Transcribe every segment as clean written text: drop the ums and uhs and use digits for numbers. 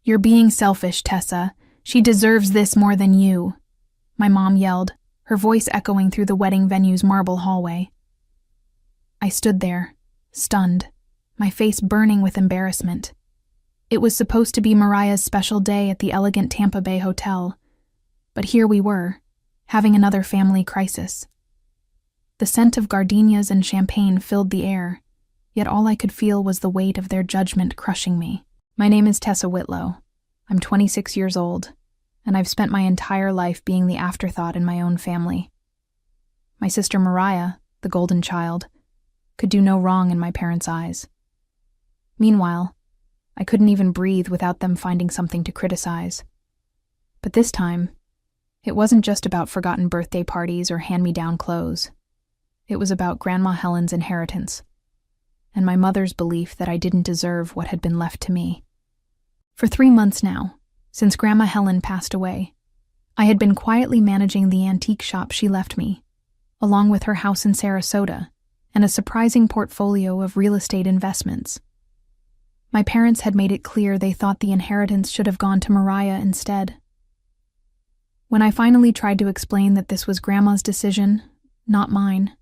"You're being selfish, Tessa. She deserves this more than you," my mom yelled, her voice echoing through the wedding venue's marble hallway. I stood there, stunned, my face burning with embarrassment. It was supposed to be Mariah's special day at the elegant Tampa Bay hotel, but here we were, having another family crisis. The scent of gardenias and champagne filled the air, yet all I could feel was the weight of their judgment crushing me. My name is Tessa Whitlow. I'm 26 years old, and I've spent my entire life being the afterthought in my own family. My sister Mariah, the golden child, could do no wrong in my parents' eyes. Meanwhile, I couldn't even breathe without them finding something to criticize. But this time, it wasn't just about forgotten birthday parties or hand-me-down clothes. It was about Grandma Helen's inheritance, and my mother's belief that I didn't deserve what had been left to me. For 3 months now, since Grandma Helen passed away, I had been quietly managing the antique shop she left me, along with her house in Sarasota and a surprising portfolio of real estate investments. My parents had made it clear they thought the inheritance should have gone to Mariah instead. When I finally tried to explain that this was Grandma's decision, not mine,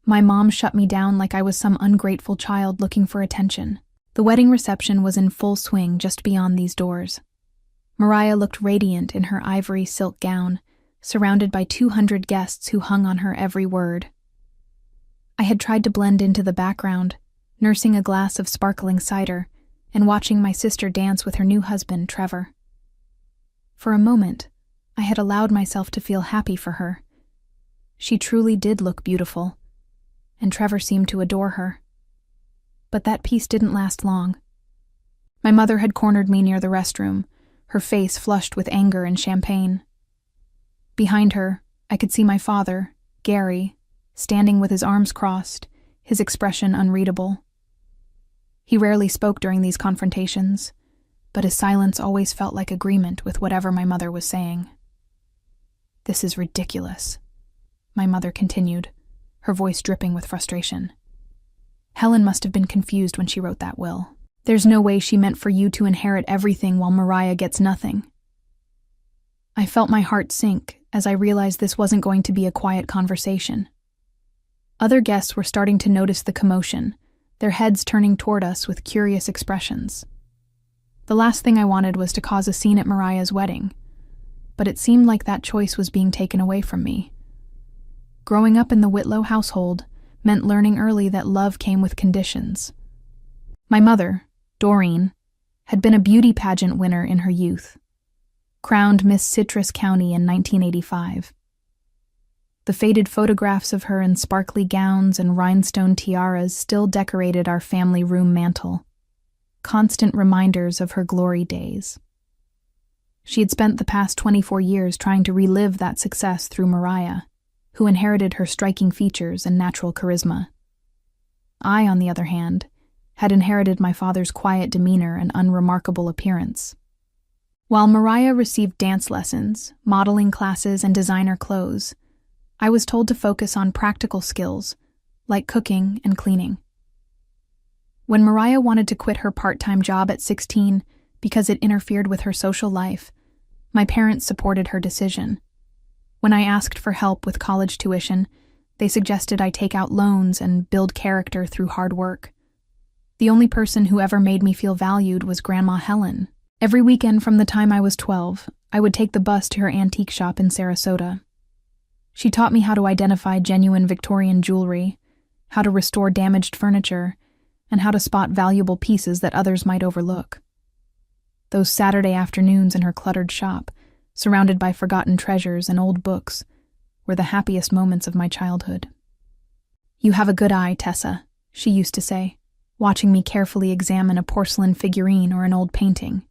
my mom shut me down like I was some ungrateful child looking for attention. The wedding reception was in full swing just beyond these doors. Mariah looked radiant in her ivory silk gown, surrounded by 200 guests who hung on her every word. I had tried to blend into the background, nursing a glass of sparkling cider and watching my sister dance with her new husband, Trevor. For a moment, I had allowed myself to feel happy for her. She truly did look beautiful, and Trevor seemed to adore her. But that peace didn't last long. My mother had cornered me near the restroom, her face flushed with anger and champagne. Behind her, I could see my father, Gary, standing with his arms crossed, his expression unreadable. He rarely spoke during these confrontations, but his silence always felt like agreement with whatever my mother was saying. "This is ridiculous," my mother continued, her voice dripping with frustration. "Helen must have been confused when she wrote that will. There's no way she meant for you to inherit everything while Mariah gets nothing." I felt my heart sink as I realized this wasn't going to be a quiet conversation. Other guests were starting to notice the commotion, their heads turning toward us with curious expressions. The last thing I wanted was to cause a scene at Mariah's wedding, but it seemed like that choice was being taken away from me. Growing up in the Whitlow household meant learning early that love came with conditions. My mother, Doreen, had been a beauty pageant winner in her youth, crowned Miss Citrus County in 1985. The faded photographs of her in sparkly gowns and rhinestone tiaras still decorated our family room mantel, constant reminders of her glory days. She had spent the past 24 years trying to relive that success through Mariah, who inherited her striking features and natural charisma. I, on the other hand, had inherited my father's quiet demeanor and unremarkable appearance. While Mariah received dance lessons, modeling classes, and designer clothes, I was told to focus on practical skills, like cooking and cleaning. When Mariah wanted to quit her part-time job at 16 because it interfered with her social life, my parents supported her decision. When I asked for help with college tuition, they suggested I take out loans and build character through hard work. The only person who ever made me feel valued was Grandma Helen. Every weekend from the time I was 12, I would take the bus to her antique shop in Sarasota. She taught me how to identify genuine Victorian jewelry, how to restore damaged furniture, and how to spot valuable pieces that others might overlook. Those Saturday afternoons in her cluttered shop, surrounded by forgotten treasures and old books, were the happiest moments of my childhood. "You have a good eye, Tessa," she used to say, watching me carefully examine a porcelain figurine or an old painting.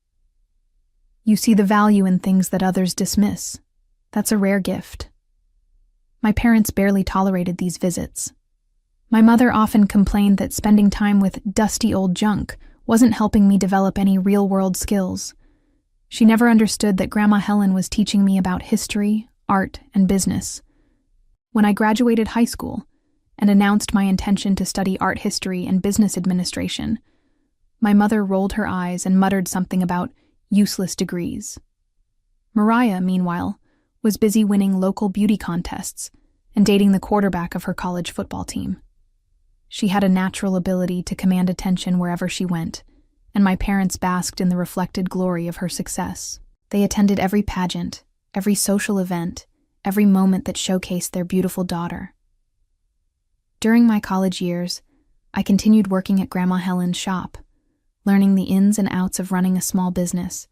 "You see the value in things that others dismiss. That's a rare gift." My parents barely tolerated these visits. My mother often complained that spending time with dusty old junk wasn't helping me develop any real-world skills. She never understood that Grandma Helen was teaching me about history, art, and business. When I graduated high school and announced my intention to study art history and business administration, my mother rolled her eyes and muttered something about, Useless degrees. Mariah, meanwhile, was busy winning local beauty contests and dating the quarterback of her college football team. She had a natural ability to command attention wherever she went, and my parents basked in the reflected glory of her success. They attended every pageant, every social event, every moment that showcased their beautiful daughter. During my college years, I continued working at Grandma Helen's shop, learning the ins and outs of running a small business.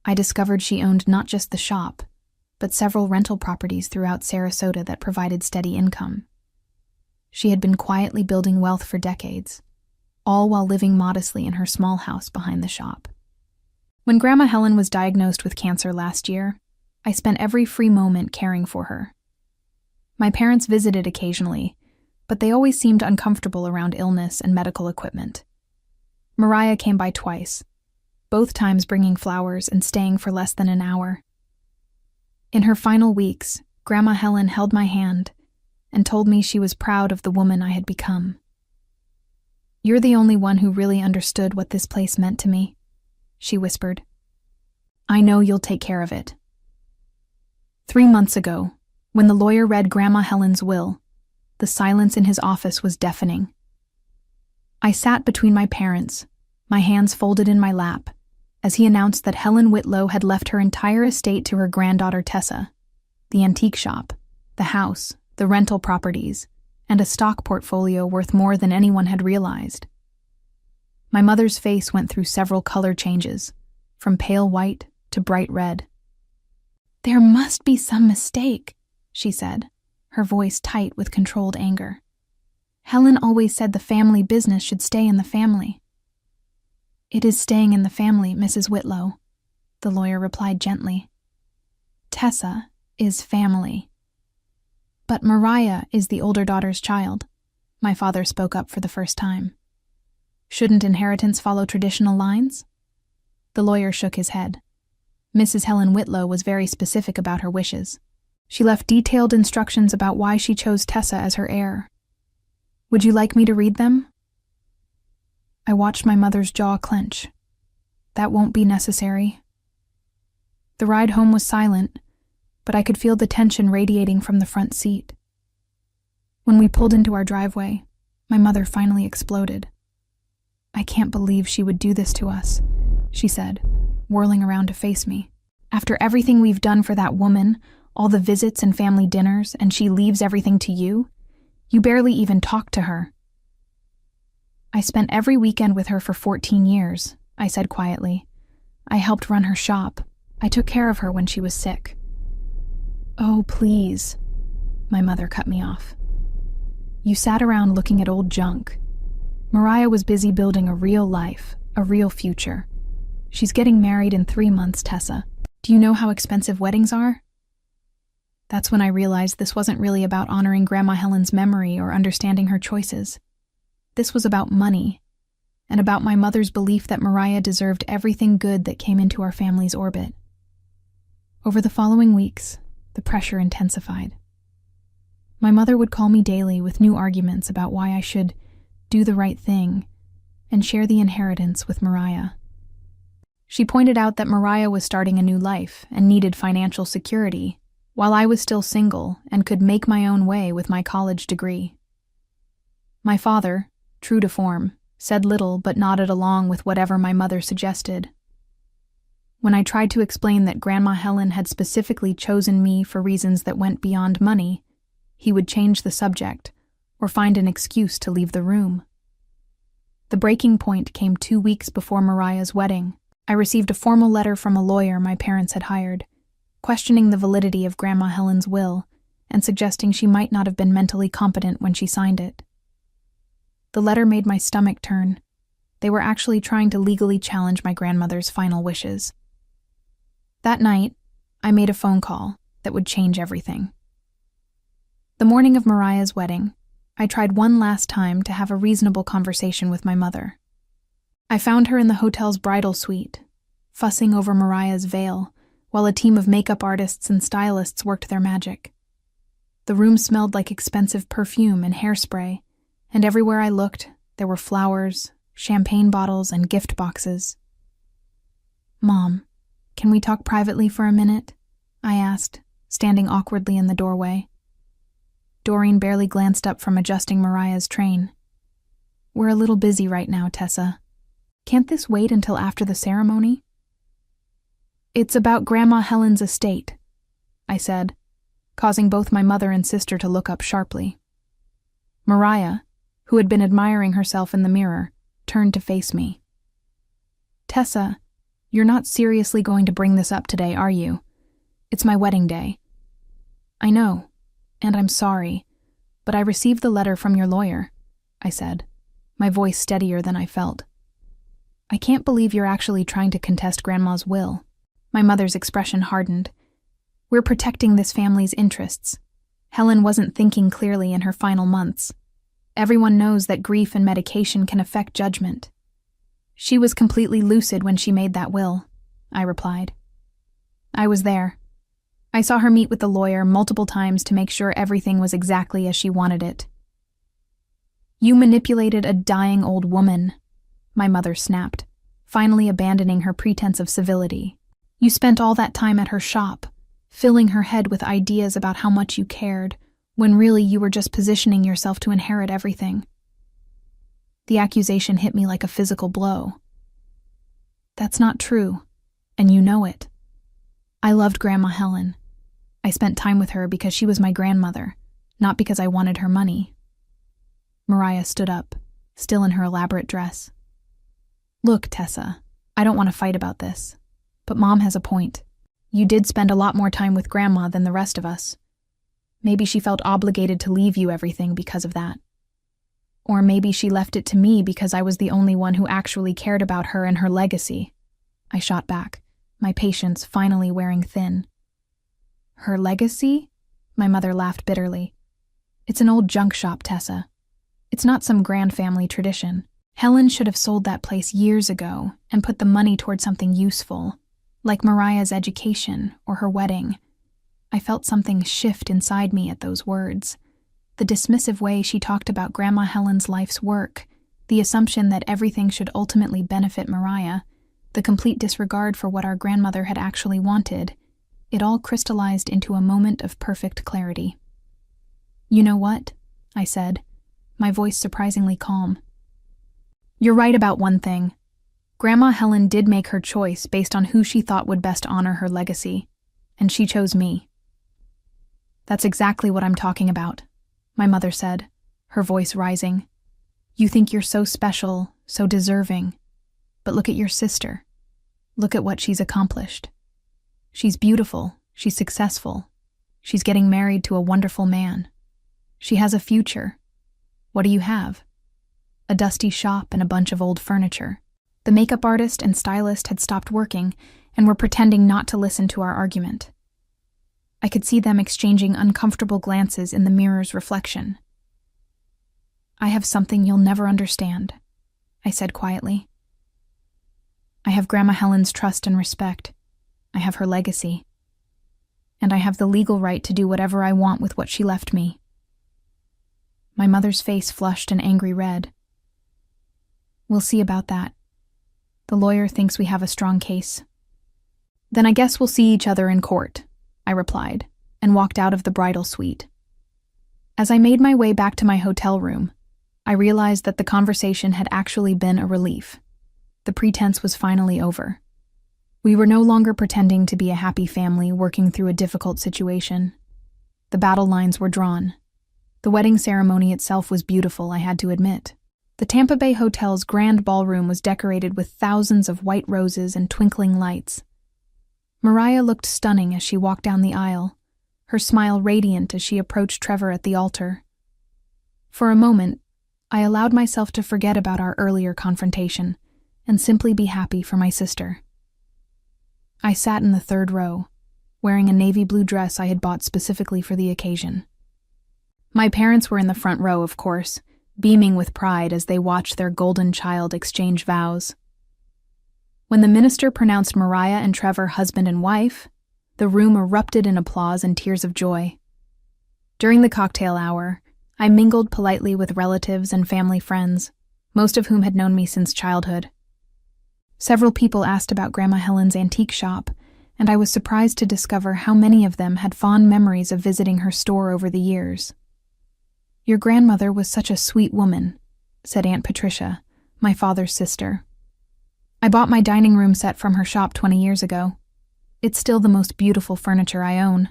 I discovered she owned not just the shop, but several rental properties throughout Sarasota that provided steady income. She had been quietly building wealth for decades, all while living modestly in her small house behind the shop. When Grandma Helen was diagnosed with cancer last year, I spent every free moment caring for her. My parents visited occasionally, but they always seemed uncomfortable around illness and medical equipment. Mariah came by twice, both times bringing flowers and staying for less than an hour. In her final weeks, Grandma Helen held my hand and told me she was proud of the woman I had become. "You're the only one who really understood what this place meant to me," she whispered. "I know you'll take care of it." 3 months ago, when the lawyer read Grandma Helen's will, the silence in his office was deafening. I sat between my parents, my hands folded in my lap, as he announced that Helen Whitlow had left her entire estate to her granddaughter Tessa, the antique shop, the house, the rental properties, and a stock portfolio worth more than anyone had realized. My mother's face went through several color changes, from pale white to bright red. "There must be some mistake," she said, her voice tight with controlled anger. "Helen always said the family business should stay in the family." "It is staying in the family, Mrs. Whitlow," the lawyer replied gently. "Tessa is family." "But Mariah is the older daughter's child," my father spoke up for the first time. "Shouldn't inheritance follow traditional lines?" The lawyer shook his head. Mrs. Helen Whitlow was very specific about her wishes. She left detailed instructions about why she chose Tessa as her heir. "Would you like me to read them?" I watched my mother's jaw clench. "That won't be necessary." The ride home was silent, but I could feel the tension radiating from the front seat. When we pulled into our driveway, my mother finally exploded. "I can't believe she would do this to us," she said, whirling around to face me. "After everything we've done for that woman, all the visits and family dinners, and she leaves everything to you? You barely even talk to her." "I spent every weekend with her for 14 years, I said quietly. "I helped run her shop. I took care of her when she was sick." "Oh, please," my mother cut me off. "You sat around looking at old junk. Mariah was busy building a real life, a real future. She's getting married in 3 months, Tessa. Do you know how expensive weddings are?" That's when I realized this wasn't really about honoring Grandma Helen's memory or understanding her choices. This was about money, and about my mother's belief that Mariah deserved everything good that came into our family's orbit. Over the following weeks, the pressure intensified. My mother would call me daily with new arguments about why I should do the right thing and share the inheritance with Mariah. She pointed out that Mariah was starting a new life and needed financial security, while I was still single and could make my own way with my college degree. My father, true to form, said little but nodded along with whatever my mother suggested. When I tried to explain that Grandma Helen had specifically chosen me for reasons that went beyond money, he would change the subject or find an excuse to leave the room. The breaking point came 2 weeks before Mariah's wedding. I received a formal letter from a lawyer my parents had hired, questioning the validity of Grandma Helen's will and suggesting she might not have been mentally competent when she signed it. The letter made my stomach turn. They were actually trying to legally challenge my grandmother's final wishes. That night, I made a phone call that would change everything. The morning of Mariah's wedding, I tried one last time to have a reasonable conversation with my mother. I found her in the hotel's bridal suite, fussing over Mariah's veil, while a team of makeup artists and stylists worked their magic. The room smelled like expensive perfume and hairspray, and everywhere I looked, there were flowers, champagne bottles, and gift boxes. Mom, can we talk privately for a minute? I asked, standing awkwardly in the doorway. Doreen barely glanced up from adjusting Mariah's train. We're a little busy right now, Tessa. Can't this wait until after the ceremony? It's about Grandma Helen's estate, I said, causing both my mother and sister to look up sharply. Mariah, who had been admiring herself in the mirror, turned to face me. Tessa, you're not seriously going to bring this up today, are you? It's my wedding day. I know, and I'm sorry, but I received the letter from your lawyer, I said, my voice steadier than I felt. I can't believe you're actually trying to contest Grandma's will. My mother's expression hardened. We're protecting this family's interests. Helen wasn't thinking clearly in her final months. Everyone knows that grief and medication can affect judgment. She was completely lucid when she made that will, I replied. I was there. I saw her meet with the lawyer multiple times to make sure everything was exactly as she wanted it. You manipulated a dying old woman, my mother snapped, finally abandoning her pretense of civility. You spent all that time at her shop, filling her head with ideas about how much you cared, when really you were just positioning yourself to inherit everything. The accusation hit me like a physical blow. That's not true, and you know it. I loved Grandma Helen. I spent time with her because she was my grandmother, not because I wanted her money. Mariah stood up, still in her elaborate dress. Look, Tessa, I don't want to fight about this, but Mom has a point. You did spend a lot more time with Grandma than the rest of us. Maybe she felt obligated to leave you everything because of that. Or maybe she left it to me because I was the only one who actually cared about her and her legacy. I shot back, my patience finally wearing thin. Her legacy? My mother laughed bitterly. It's an old junk shop, Tessa. It's not some grand family tradition. Helen should have sold that place years ago and put the money toward something useful, like Mariah's education or her wedding. I felt something shift inside me at those words. The dismissive way she talked about Grandma Helen's life's work, the assumption that everything should ultimately benefit Mariah, the complete disregard for what our grandmother had actually wanted, it all crystallized into a moment of perfect clarity. You know what? I said, my voice surprisingly calm. You're right about one thing. Grandma Helen did make her choice based on who she thought would best honor her legacy, and she chose me. That's exactly what I'm talking about, my mother said, her voice rising. You think you're so special, so deserving, but look at your sister. Look at what she's accomplished. She's beautiful, she's successful, she's getting married to a wonderful man. She has a future. What do you have? A dusty shop and a bunch of old furniture. The makeup artist and stylist had stopped working and were pretending not to listen to our argument. I could see them exchanging uncomfortable glances in the mirror's reflection. I have something you'll never understand, I said quietly. I have Grandma Helen's trust and respect. I have her legacy. And I have the legal right to do whatever I want with what she left me. My mother's face flushed an angry red. We'll see about that. The lawyer thinks we have a strong case. Then I guess we'll see each other in court, I replied, and walked out of the bridal suite. As I made my way back to my hotel room, I realized that the conversation had actually been a relief. The pretense was finally over. We were no longer pretending to be a happy family working through a difficult situation. The battle lines were drawn. The wedding ceremony itself was beautiful, I had to admit. The Tampa Bay Hotel's grand ballroom was decorated with thousands of white roses and twinkling lights. Mariah looked stunning as she walked down the aisle, her smile radiant as she approached Trevor at the altar. For a moment, I allowed myself to forget about our earlier confrontation and simply be happy for my sister. I sat in the third row, wearing a navy blue dress I had bought specifically for the occasion. My parents were in the front row, of course, beaming with pride as they watched their golden child exchange vows. When the minister pronounced Mariah and Trevor husband and wife, the room erupted in applause and tears of joy. During the cocktail hour, I mingled politely with relatives and family friends, most of whom had known me since childhood. Several people asked about Grandma Helen's antique shop, and I was surprised to discover how many of them had fond memories of visiting her store over the years. "Your grandmother was such a sweet woman," said Aunt Patricia, my father's sister. "I bought my dining room set from her shop 20 years ago. It's still the most beautiful furniture I own."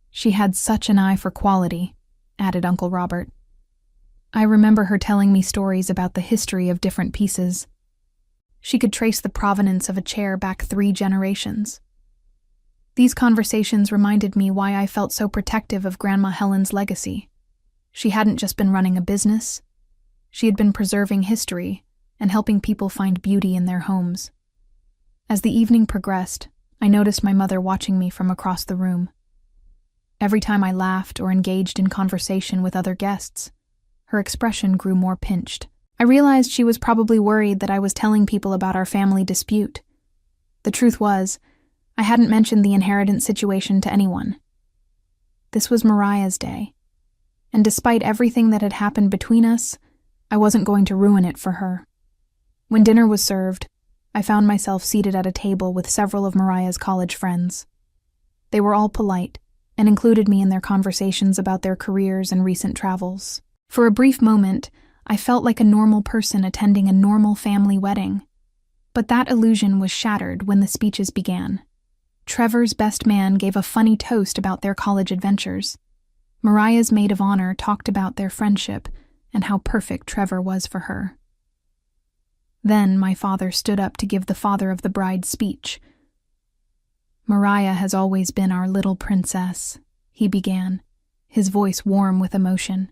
"She had such an eye for quality," added Uncle Robert. "I remember her telling me stories about the history of different pieces. She could trace the provenance of a chair back 3 generations. These conversations reminded me why I felt so protective of Grandma Helen's legacy. She hadn't just been running a business. She had been preserving history and helping people find beauty in their homes. As the evening progressed, I noticed my mother watching me from across the room. Every time I laughed or engaged in conversation with other guests, her expression grew more pinched. I realized she was probably worried that I was telling people about our family dispute. The truth was, I hadn't mentioned the inheritance situation to anyone. This was Mariah's day, and despite everything that had happened between us, I wasn't going to ruin it for her. When dinner was served, I found myself seated at a table with several of Mariah's college friends. They were all polite and included me in their conversations about their careers and recent travels. For a brief moment, I felt like a normal person attending a normal family wedding. But that illusion was shattered when the speeches began. Trevor's best man gave a funny toast about their college adventures. Mariah's maid of honor talked about their friendship and how perfect Trevor was for her. Then my father stood up to give the father of the bride's speech. "Mariah has always been our little princess," he began, his voice warm with emotion.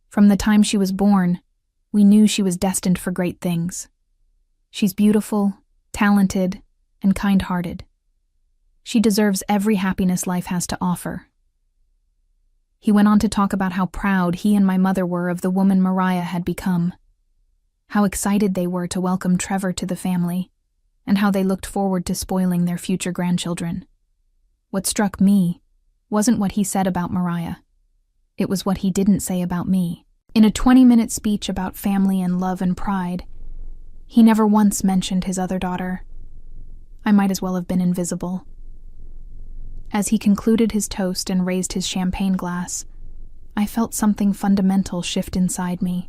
"From the time she was born, we knew she was destined for great things. She's beautiful, talented, and kind-hearted. She deserves every happiness life has to offer." He went on to talk about how proud he and my mother were of the woman Mariah had become, how excited they were to welcome Trevor to the family, and how they looked forward to spoiling their future grandchildren. What struck me wasn't what he said about Mariah. It was what he didn't say about me. In a 20-minute speech about family and love and pride, he never once mentioned his other daughter. I might as well have been invisible. As he concluded his toast and raised his champagne glass, I felt something fundamental shift inside me.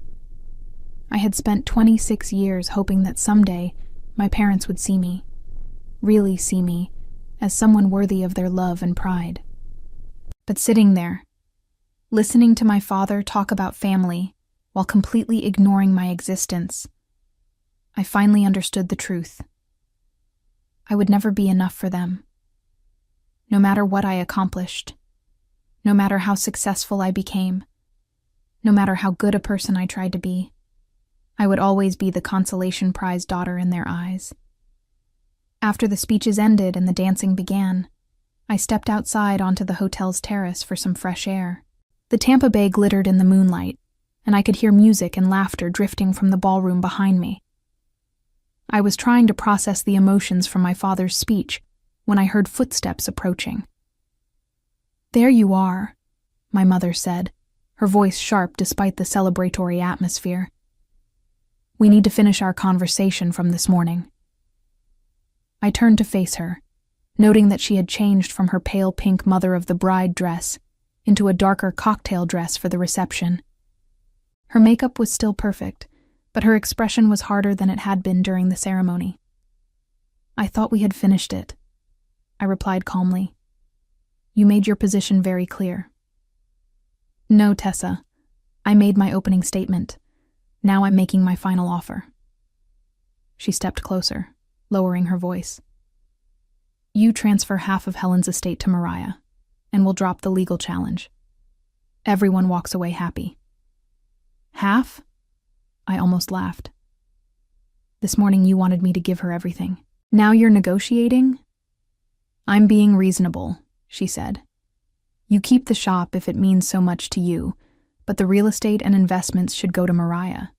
I had spent 26 years hoping that someday my parents would see me, really see me, as someone worthy of their love and pride. But sitting there, listening to my father talk about family while completely ignoring my existence, I finally understood the truth. I would never be enough for them. No matter what I accomplished, no matter how successful I became, no matter how good a person I tried to be, I would always be the consolation prize daughter in their eyes. After the speeches ended and the dancing began, I stepped outside onto the hotel's terrace for some fresh air. The Tampa Bay glittered in the moonlight, and I could hear music and laughter drifting from the ballroom behind me. I was trying to process the emotions from my father's speech when I heard footsteps approaching. "There you are," my mother said, her voice sharp despite the celebratory atmosphere. "We need to finish our conversation from this morning." I turned to face her, noting that she had changed from her pale pink mother of the bride dress into a darker cocktail dress for the reception. Her makeup was still perfect, but her expression was harder than it had been during the ceremony. "I thought we had finished it," I replied calmly. "You made your position very clear." "No, Tessa. I made my opening statement. Now I'm making my final offer." She stepped closer, lowering her voice. "You transfer half of Helen's estate to Mariah, and we'll drop the legal challenge. Everyone walks away happy." "Half?" I almost laughed. "This morning you wanted me to give her everything. Now you're negotiating?" "I'm being reasonable," she said. "You keep the shop if it means so much to you, but the real estate and investments should go to Mariah.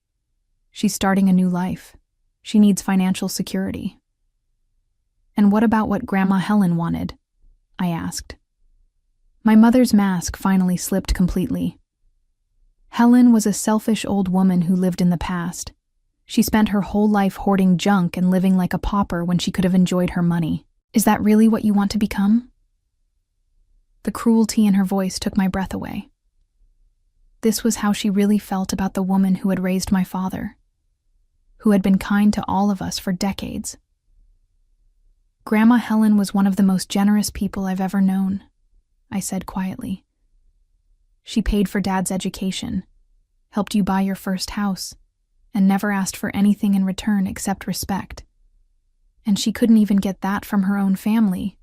She's starting a new life. She needs financial security." "And what about what Grandma Helen wanted?" I asked. My mother's mask finally slipped completely. Helen was a selfish old woman who lived in the past. She spent her whole life hoarding junk and living like a pauper when she could have enjoyed her money. Is that really what you want to become? The cruelty in her voice took my breath away. This was how she really felt about the woman who had raised my father, who had been kind to all of us for decades. Grandma Helen was one of the most generous people I've ever known, I said quietly. She paid for Dad's education, helped you buy your first house, and never asked for anything in return except respect. And she couldn't even get that from her own family.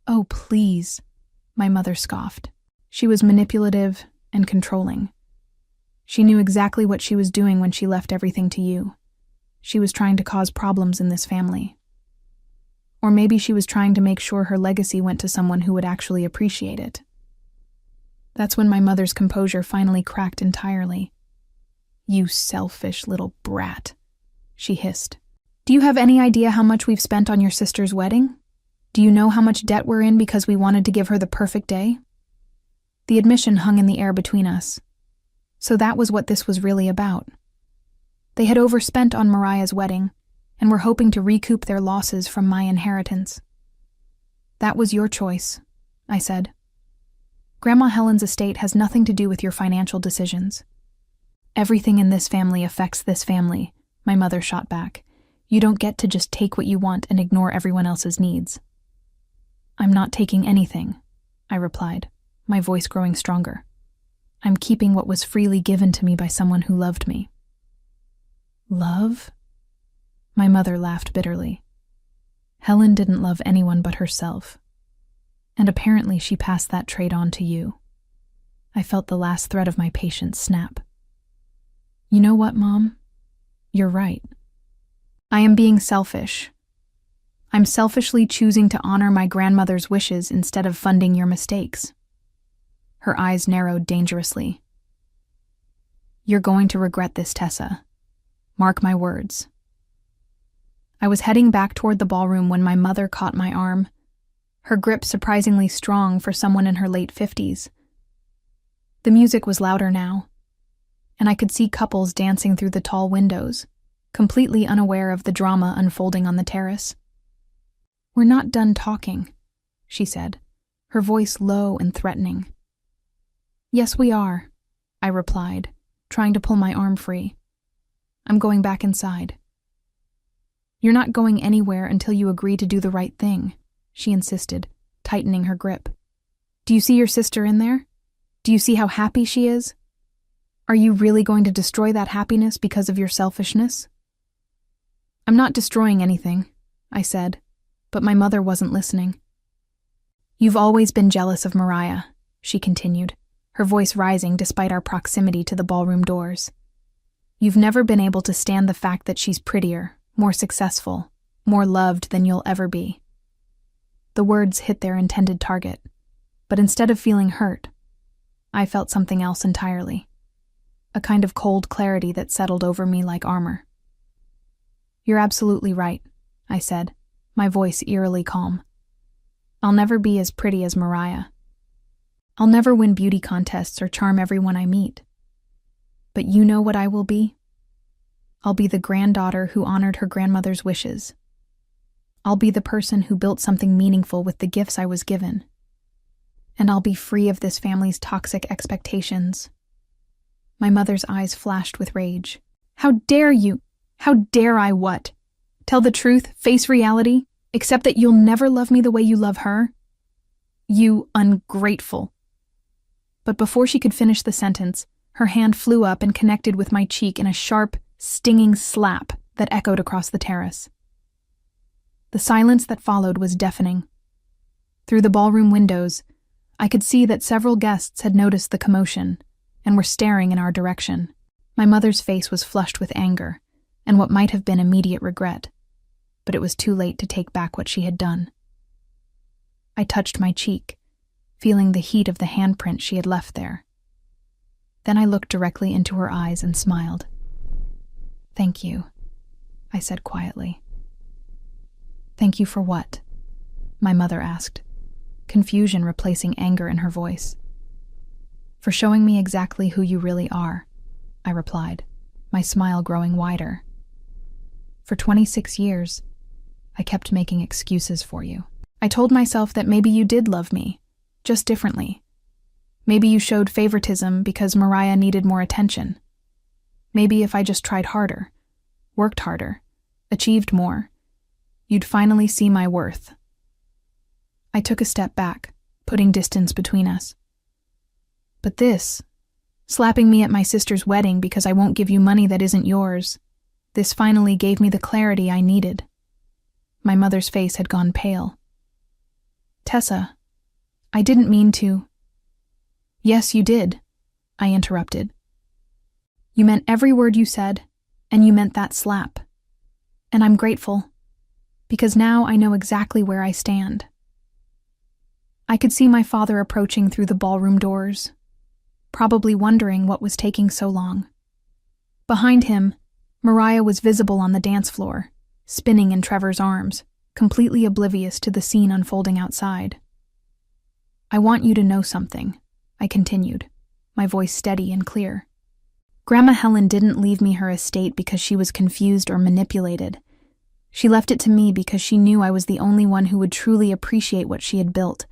Oh, please, my mother scoffed. She was manipulative and controlling. She knew exactly what she was doing when she left everything to you. She was trying to cause problems in this family. Or maybe she was trying to make sure her legacy went to someone who would actually appreciate it. That's when my mother's composure finally cracked entirely. You selfish little brat, she hissed. Do you have any idea how much we've spent on your sister's wedding? Do you know how much debt we're in because we wanted to give her the perfect day? The admission hung in the air between us. So that was what this was really about. They had overspent on Mariah's wedding, and were hoping to recoup their losses from my inheritance. That was your choice, I said. Grandma Helen's estate has nothing to do with your financial decisions. Everything in this family affects this family, my mother shot back. You don't get to just take what you want and ignore everyone else's needs. I'm not taking anything, I replied, my voice growing stronger. I'm keeping what was freely given to me by someone who loved me. Love? My mother laughed bitterly. Helen didn't love anyone but herself. And apparently she passed that trait on to you. I felt the last thread of my patience snap. You know what, Mom? You're right. I am being selfish. I'm selfishly choosing to honor my grandmother's wishes instead of funding your mistakes. Her eyes narrowed dangerously. You're going to regret this, Tessa. Mark my words. I was heading back toward the ballroom when my mother caught my arm, her grip surprisingly strong for someone in her late 50s. The music was louder now, and I could see couples dancing through the tall windows, completely unaware of the drama unfolding on the terrace. We're not done talking, she said, her voice low and threatening. Yes, we are, I replied, trying to pull my arm free. I'm going back inside. You're not going anywhere until you agree to do the right thing, she insisted, tightening her grip. Do you see your sister in there? Do you see how happy she is? Are you really going to destroy that happiness because of your selfishness? I'm not destroying anything, I said, but my mother wasn't listening. You've always been jealous of Mariah, she continued, her voice rising despite our proximity to the ballroom doors. You've never been able to stand the fact that she's prettier, more successful, more loved than you'll ever be. The words hit their intended target, but instead of feeling hurt, I felt something else entirely. A kind of cold clarity that settled over me like armor. You're absolutely right, I said, my voice eerily calm. I'll never be as pretty as Mariah. I'll never win beauty contests or charm everyone I meet. But you know what I will be? I'll be the granddaughter who honored her grandmother's wishes. I'll be the person who built something meaningful with the gifts I was given. And I'll be free of this family's toxic expectations. My mother's eyes flashed with rage. How dare you? How dare I what? Tell the truth, face reality, accept that you'll never love me the way you love her? You ungrateful. But before she could finish the sentence, her hand flew up and connected with my cheek in a sharp, stinging slap that echoed across the terrace. The silence that followed was deafening. Through the ballroom windows, I could see that several guests had noticed the commotion and were staring in our direction. My mother's face was flushed with anger and what might have been immediate regret, but it was too late to take back what she had done. I touched my cheek, feeling the heat of the handprint she had left there. Then I looked directly into her eyes and smiled. Thank you, I said quietly. Thank you for what? My mother asked, confusion replacing anger in her voice. For showing me exactly who you really are, I replied, my smile growing wider. For 26 years, I kept making excuses for you. I told myself that maybe you did love me, just differently. Maybe you showed favoritism because Mariah needed more attention. Maybe if I just tried harder, worked harder, achieved more, you'd finally see my worth. I took a step back, putting distance between us. But this, slapping me at my sister's wedding because I won't give you money that isn't yours, this finally gave me the clarity I needed. My mother's face had gone pale. Tessa, I didn't mean to. Yes, you did, I interrupted. You meant every word you said, and you meant that slap. And I'm grateful, because now I know exactly where I stand. I could see my father approaching through the ballroom doors, probably wondering what was taking so long. Behind him, Mariah was visible on the dance floor, spinning in Trevor's arms, completely oblivious to the scene unfolding outside. I want you to know something, I continued, my voice steady and clear. Grandma Helen didn't leave me her estate because she was confused or manipulated. She left it to me because she knew I was the only one who would truly appreciate what she had built.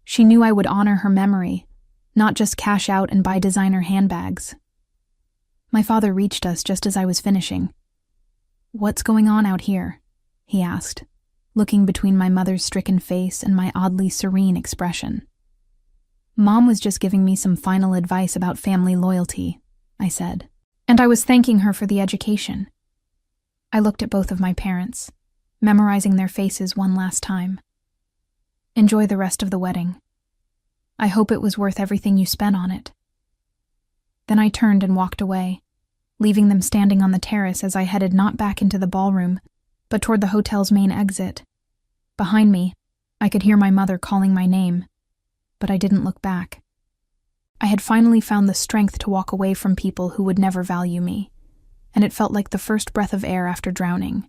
She knew I would honor her memory, not just cash out and buy designer handbags. My father reached us just as I was finishing. What's going on out here? He asked, looking between my mother's stricken face and my oddly serene expression. Mom was just giving me some final advice about family loyalty, I said, and I was thanking her for the education. I looked at both of my parents, memorizing their faces one last time. Enjoy the rest of the wedding. I hope it was worth everything you spent on it. Then I turned and walked away, leaving them standing on the terrace as I headed not back into the ballroom, but toward the hotel's main exit. Behind me, I could hear my mother calling my name, but I didn't look back. I had finally found the strength to walk away from people who would never value me, and it felt like the first breath of air after drowning.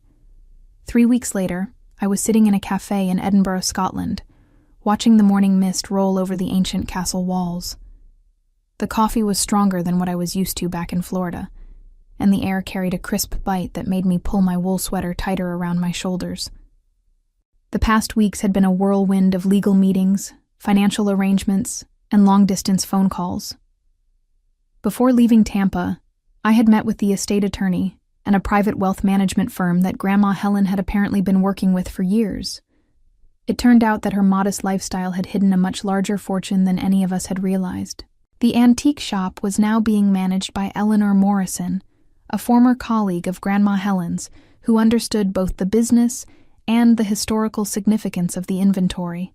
3 weeks later, I was sitting in a cafe in Edinburgh, Scotland, watching the morning mist roll over the ancient castle walls. The coffee was stronger than what I was used to back in Florida, and the air carried a crisp bite that made me pull my wool sweater tighter around my shoulders. The past weeks had been a whirlwind of legal meetings, financial arrangements, and long-distance phone calls. Before leaving Tampa, I had met with the estate attorney and a private wealth management firm that Grandma Helen had apparently been working with for years. It turned out that her modest lifestyle had hidden a much larger fortune than any of us had realized. The antique shop was now being managed by Eleanor Morrison, a former colleague of Grandma Helen's who understood both the business and the historical significance of the inventory.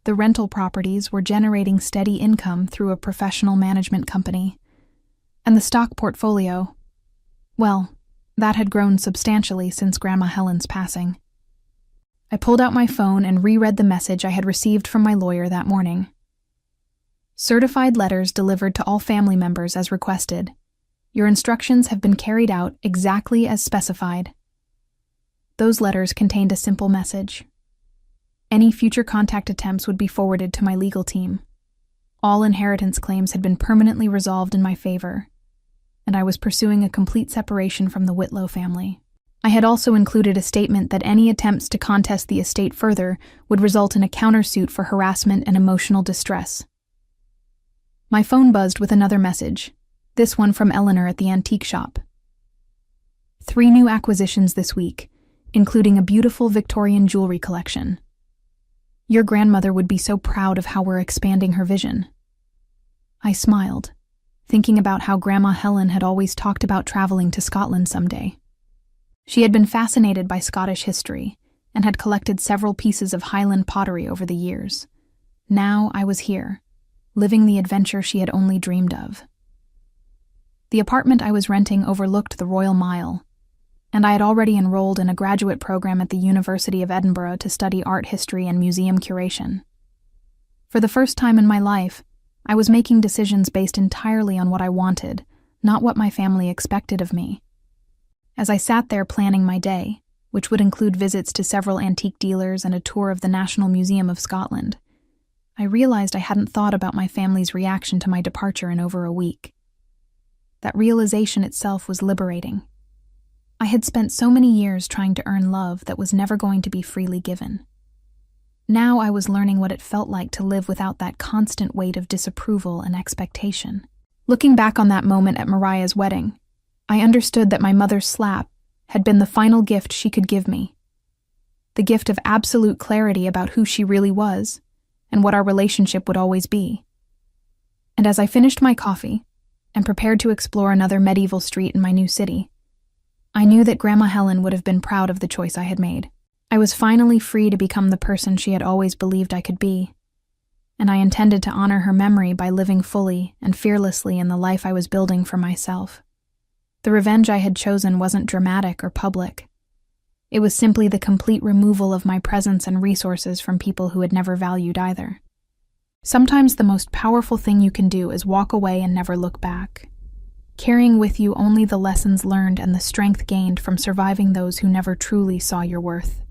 The rental properties were generating steady income through a professional management company. And the stock portfolio, well, that had grown substantially since Grandma Helen's passing. I pulled out my phone and reread the message I had received from my lawyer that morning. Certified letters delivered to all family members as requested. Your instructions have been carried out exactly as specified. Those letters contained a simple message. Any future contact attempts would be forwarded to my legal team. All inheritance claims had been permanently resolved in my favor, and I was pursuing a complete separation from the Whitlow family. I had also included a statement that any attempts to contest the estate further would result in a countersuit for harassment and emotional distress. My phone buzzed with another message, this one from Eleanor at the antique shop. 3 new acquisitions this week, including a beautiful Victorian jewelry collection. Your grandmother would be so proud of how we're expanding her vision. I smiled, thinking about how Grandma Helen had always talked about traveling to Scotland someday. She had been fascinated by Scottish history and had collected several pieces of Highland pottery over the years. Now I was here, living the adventure she had only dreamed of. The apartment I was renting overlooked the Royal Mile, and I had already enrolled in a graduate program at the University of Edinburgh to study art history and museum curation. For the first time in my life, I was making decisions based entirely on what I wanted, not what my family expected of me. As I sat there planning my day, which would include visits to several antique dealers and a tour of the National Museum of Scotland, I realized I hadn't thought about my family's reaction to my departure in over a week. That realization itself was liberating. I had spent so many years trying to earn love that was never going to be freely given. Now I was learning what it felt like to live without that constant weight of disapproval and expectation. Looking back on that moment at Mariah's wedding, I understood that my mother's slap had been the final gift she could give me. The gift of absolute clarity about who she really was and what our relationship would always be. And as I finished my coffee and prepared to explore another medieval street in my new city, I knew that Grandma Helen would have been proud of the choice I had made. I was finally free to become the person she had always believed I could be, and I intended to honor her memory by living fully and fearlessly in the life I was building for myself. The revenge I had chosen wasn't dramatic or public. It was simply the complete removal of my presence and resources from people who had never valued either. Sometimes the most powerful thing you can do is walk away and never look back, carrying with you only the lessons learned and the strength gained from surviving those who never truly saw your worth.